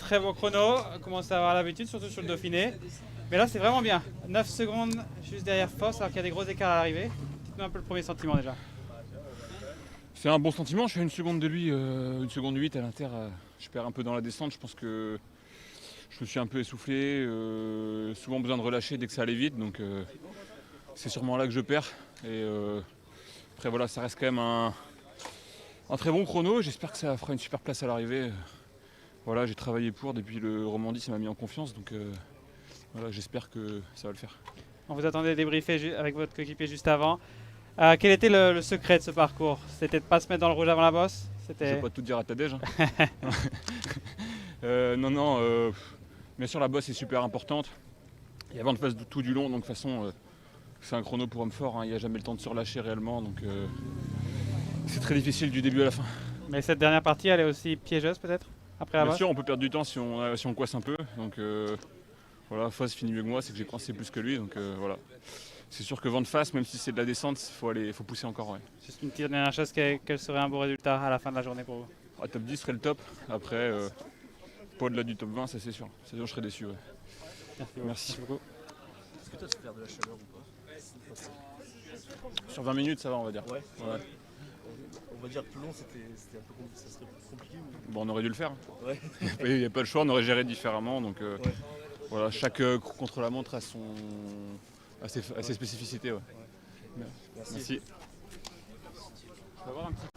très beau chrono, on commence à avoir l'habitude, surtout sur le Dauphiné. Mais là c'est vraiment bien, 9 secondes juste derrière Foss alors qu'il y a des gros écarts à l'arrivée. Dites-nous un peu le premier sentiment déjà. C'est un bon sentiment, je suis à 1 seconde de lui, 1 seconde 8 à l'inter, je perds un peu dans la descente, je pense que je me suis un peu essoufflé, souvent besoin de relâcher dès que ça allait vite, donc c'est sûrement là que je perds. Et après voilà, ça reste quand même un très bon chrono, j'espère que ça fera une super place à l'arrivée. Voilà, j'ai travaillé pour, depuis le Romandie ça m'a mis en confiance, donc voilà, j'espère que ça va le faire. On vous attendait débriefer avec votre coéquipier juste avant. Quel était le secret de ce parcours? C'était de ne pas se mettre dans le rouge avant la bosse? Je vais pas tout dire à Tadej. Non, bien sûr la bosse est super importante. Il y a vent de face tout du long, donc de toute façon c'est un chrono pour homme fort, hein. Il n'y a jamais le temps de se relâcher réellement, donc c'est très difficile du début à la fin. Mais cette dernière partie elle est aussi piégeuse peut-être après la Bien bosse? sûr on peut perdre du temps si on coince un peu, donc voilà, Foss finit mieux que moi, c'est que j'ai coincé plus que lui, donc voilà. C'est sûr que vent de face, même si c'est de la descente, faut pousser encore. Ouais. Juste une petite dernière chose, quel serait un beau résultat à la fin de la journée pour vous? Top 10 serait le top, après pas au-delà du top 20, ça c'est sûr. C'est sûr je serais déçu. Ouais. Merci beaucoup. Est-ce que toi tu perds de la chaleur ou pas? Sur 20 minutes ça va on va dire. Ouais. Ouais. On va dire plus long, c'était un peu ça serait plus compliqué ou... Bon on aurait dû le faire. Ouais. Il n'y a pas le choix, on aurait géré différemment, donc Ouais. voilà, chaque contre-la-montre a ses spécificités. Ouais. Merci. Merci. Je peux avoir un petit